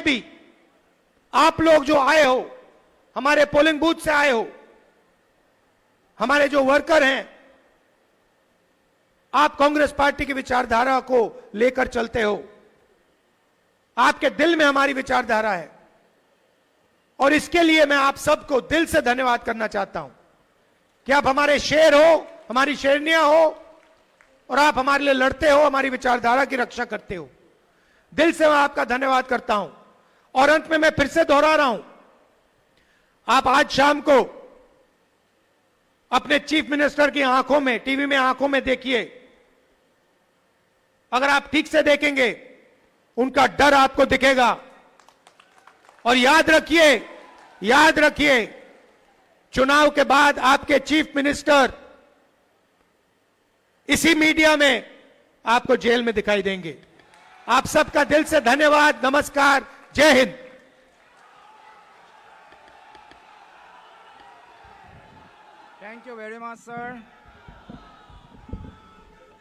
भी आप लोग जो आए हो, हमारे पोलिंग बूथ से आए हो, हमारे जो वर्कर हैं, आप कांग्रेस पार्टी की विचारधारा को लेकर चलते हो। आपके दिल में हमारी विचारधारा है और इसके लिए मैं आप सबको दिल से धन्यवाद करना चाहता हूं कि आप हमारे शेर हो, हमारी शेरनियां हो और आप हमारे लिए लड़ते हो, हमारी विचारधारा की रक्षा करते हो। दिल से मैं आपका धन्यवाद करता हूं। और अंत में मैं फिर से दोहरा रहा हूं, आप आज शाम को अपने चीफ मिनिस्टर की आंखों में, टीवी में आंखों में देखिए। अगर आप ठीक से देखेंगे, उनका डर आपको दिखेगा। और याद रखिए, चुनाव के बाद आपके चीफ मिनिस्टर इसी मीडिया में आपको जेल में दिखाई देंगे। आप सबका दिल से धन्यवाद, नमस्कार, जय Hind. Thank you very much, sir.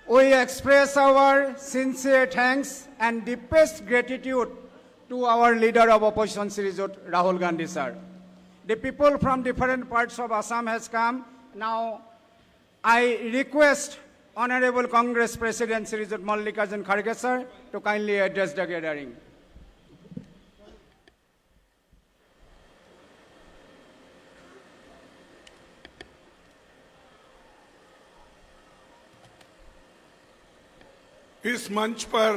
We express our sincere thanks and deepest gratitude to our leader of opposition, Shri Rahul Gandhi, sir. The people from different parts of Assam has come. Now, I request Honorable Congress President Shri Mallikarjun Kharge, sir, to kindly address the gathering. इस मंच पर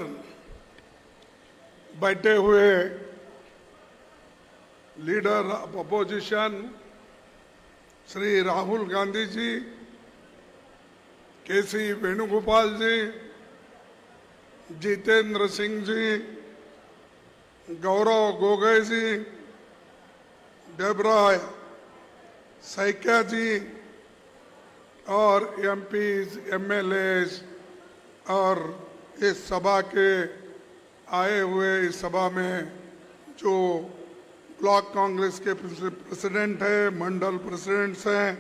बैठे हुए leader of opposition Shri Rahul Gandhi ji, KC Venugopal ji, Jitendra Singh ji, Gaurav Gogoi ji, Debabrata Saikia ji और MPs, MLAs और इस सभा के आए हुए इस सभा में जो ब्लॉक कांग्रेस के प्रेसिडेंट हैं, मंडल प्रेसिडेंट्स हैं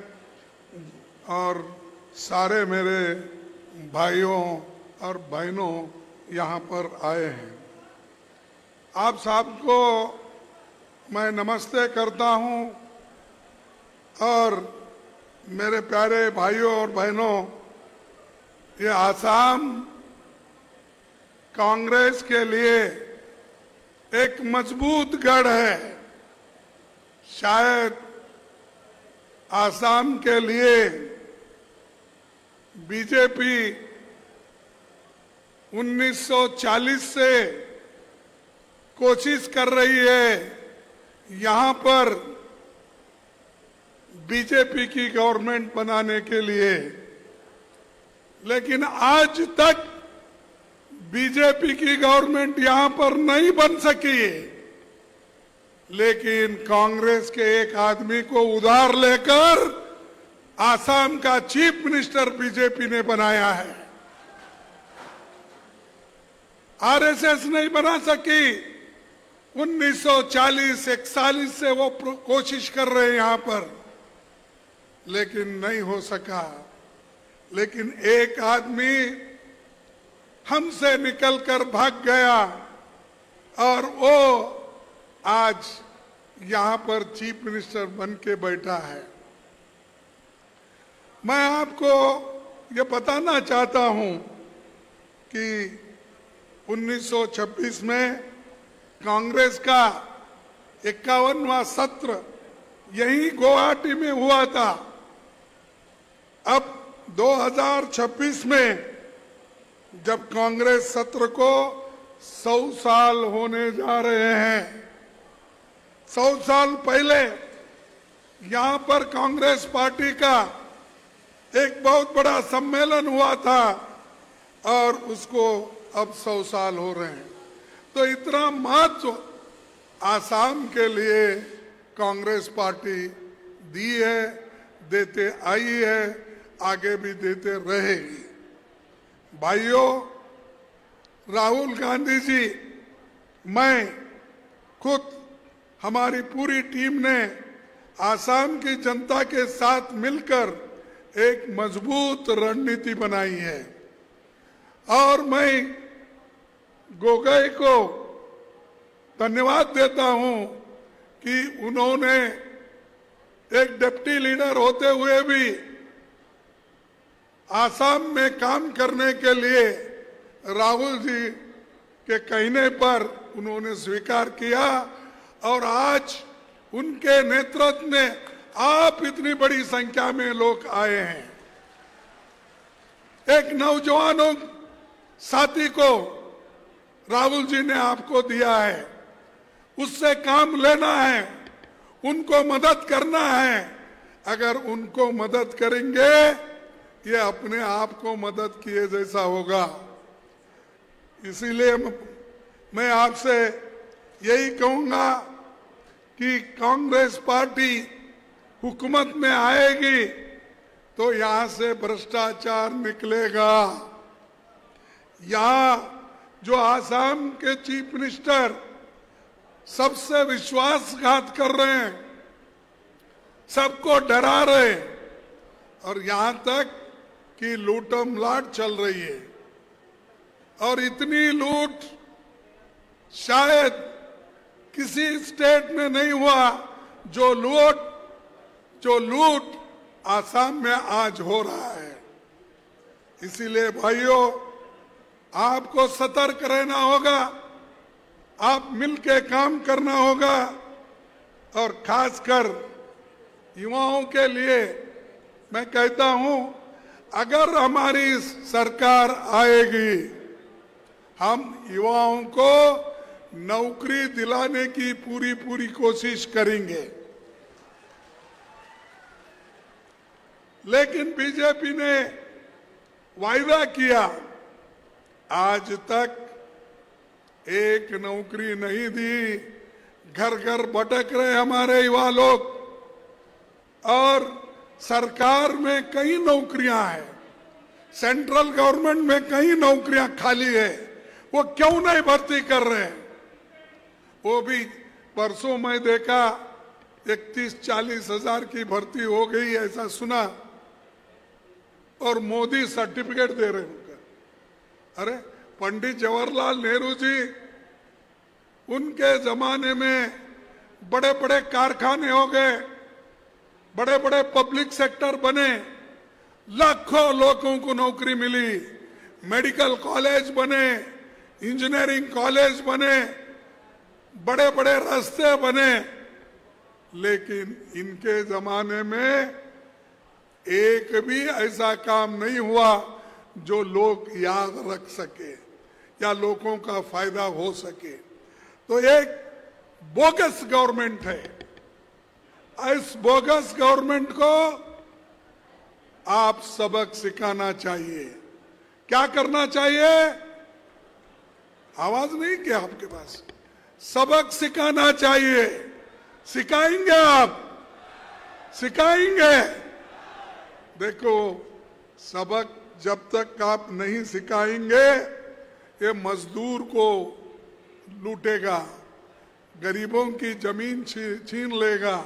और सारे मेरे भाइयों और बहनों यहाँ पर आए हैं, आप सबको मैं नमस्ते करता हूँ। और मेरे प्यारे भाइयों और बहनों, ये आसाम कांग्रेस के लिए एक मजबूत गढ़ है। शायद आसाम के लिए बीजेपी 1940 से कोशिश कर रही है यहाँ पर बीजेपी की गवर्नमेंट बनाने के लिए, लेकिन आज तक बीजेपी की गवर्नमेंट यहां पर नहीं बन सकी। लेकिन कांग्रेस के एक आदमी को उधार लेकर आसाम का चीफ मिनिस्टर बीजेपी ने बनाया है। आरएसएस नहीं बना सकी। 1940-41 से वो कोशिश कर रहे हैं यहां पर, लेकिन नहीं हो सका। लेकिन एक आदमी हमसे निकलकर भाग गया और वो आज यहां पर चीफ मिनिस्टर बन के बैठा है। मैं आपको ये बताना चाहता हूं कि 1926 में कांग्रेस का 51वां सत्र यही गुवाहाटी में हुआ था। अब 2026 में जब कांग्रेस सत्र को 100 साल होने जा रहे हैं, 100 साल पहले यहां पर कांग्रेस पार्टी का एक बहुत बड़ा सम्मेलन हुआ था और उसको अब 100 साल हो रहे हैं। तो इतना महत्व आसाम के लिए कांग्रेस पार्टी दी है, देते आई है, आगे भी देते रहेगी। भाइयों, राहुल गांधी जी, मैं खुद, हमारी पूरी टीम ने आसाम की जनता के साथ मिलकर एक मजबूत रणनीति बनाई है और मैं गोगोई को धन्यवाद देता हूं कि उन्होंने एक डिप्टी लीडर होते हुए भी आसाम में काम करने के लिए राहुल जी के कहने पर उन्होंने स्वीकार किया और आज उनके नेतृत्व में आप इतनी बड़ी संख्या में लोग आए हैं। एक नौजवानों साथी को राहुल जी ने आपको दिया है, उससे काम लेना है, उनको मदद करना है। अगर उनको मदद करेंगे ये अपने आप को मदद किए जैसा होगा। इसीलिए मैं आपसे यही कहूंगा कि कांग्रेस पार्टी हुकूमत में आएगी तो यहां से भ्रष्टाचार निकलेगा। यहां जो आसाम के चीफ मिनिस्टर सबसे विश्वासघात कर रहे हैं, सबको डरा रहे हैं और यहां तक कि लूटम लाट चल रही है। और इतनी लूट शायद किसी स्टेट में नहीं हुआ जो लूट आसाम में आज हो रहा है। इसीलिए भाइयों, आपको सतर्क रहना होगा, आप मिलके काम करना होगा और खासकर युवाओं के लिए मैं कहता हूं, अगर हमारी सरकार आएगी, हम युवाओं को नौकरी दिलाने की पूरी कोशिश करेंगे। लेकिन बीजेपी ने वायदा किया, आज तक एक नौकरी नहीं दी। घर घर भटक रहे हमारे युवा लोग और सरकार में कई नौकरियां हैं, सेंट्रल गवर्नमेंट में कई नौकरियां खाली है, वो क्यों नहीं भर्ती कर रहे हैं? वो भी परसों मैं देखा 31-40 हजार की भर्ती हो गई ऐसा सुना और मोदी सर्टिफिकेट दे रहे हैं। अरे पंडित जवाहरलाल नेहरू जी, उनके जमाने में बड़े बड़े कारखाने हो गए, बड़े बड़े पब्लिक सेक्टर बने, लाखों लोगों को नौकरी मिली, मेडिकल कॉलेज बने, इंजीनियरिंग कॉलेज बने, बड़े बड़े रास्ते बने। लेकिन इनके जमाने में एक भी ऐसा काम नहीं हुआ जो लोग याद रख सके या लोगों का फायदा हो सके। तो एक बोगस गवर्नमेंट है। इस बोगस गवर्नमेंट को आप सबक सिखाना चाहिए। क्या करना चाहिए? आवाज नहीं क्या आपके पास? सबक सिखाना चाहिए। सिखाएंगे आप? सिखाएंगे? देखो, सबक जब तक आप नहीं सिखाएंगे, ये मजदूर को लूटेगा, गरीबों की जमीन छीन लेगा,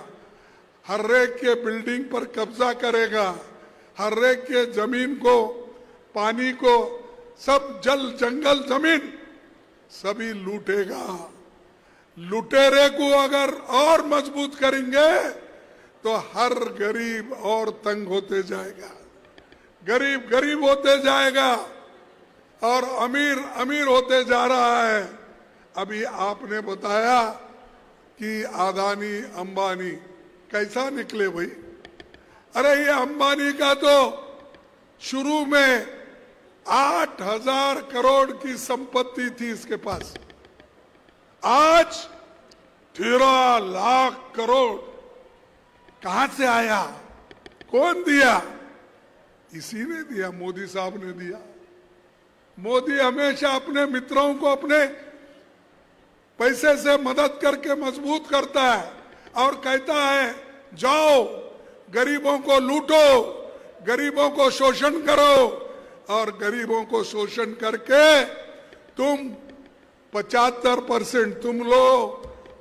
हर एक के बिल्डिंग पर कब्जा करेगा, हर एक के जमीन को, पानी को, सब जल जंगल जमीन सभी लूटेगा। लुटेरे को अगर और मजबूत करेंगे तो हर गरीब और तंग होते जाएगा, गरीब गरीब होते जाएगा और अमीर अमीर होते जा रहा है। अभी आपने बताया कि अदानी अंबानी कैसा निकले भाई। अरे ये अंबानी का तो शुरू में 8,000 करोड़ की संपत्ति थी इसके पास, आज 13 लाख करोड़ कहां से आया? कौन दिया? इसी ने दिया, मोदी साहब ने दिया। मोदी हमेशा अपने मित्रों को अपने पैसे से मदद करके मजबूत करता है और कहता है जाओ गरीबों को लूटो, गरीबों को शोषण करो और गरीबों को शोषण करके तुम 75% तुम लो,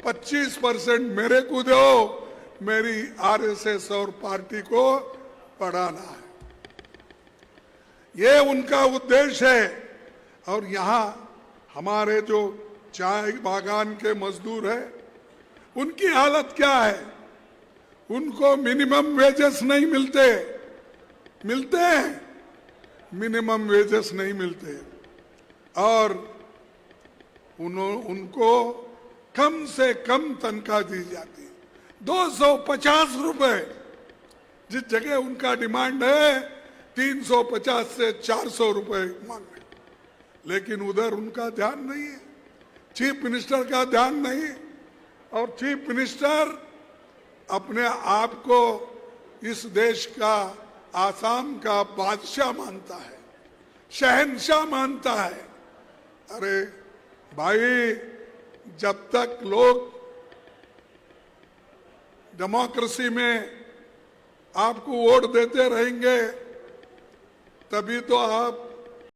25% मेरे को दो, मेरी आरएसएस और पार्टी को बढ़ाना है। ये उनका उद्देश्य है। और यहां हमारे जो चाय बागान के मजदूर है, उनकी हालत क्या है? उनको मिनिमम वेजेस नहीं मिलते हैं, मिनिमम वेजेस नहीं मिलते और उनको कम से कम तनख्वाह दी जाती है, 250 रुपए, जिस जगह उनका डिमांड है 350 से 400 रुपए मांग रहे, लेकिन उधर उनका ध्यान नहीं है, चीफ मिनिस्टर का ध्यान नहीं। और चीफ मिनिस्टर अपने आप को इस देश का, आसाम का बादशाह मानता है, शहंशाह मानता है। अरे भाई, जब तक लोग डेमोक्रेसी में आपको वोट देते रहेंगे तभी तो आप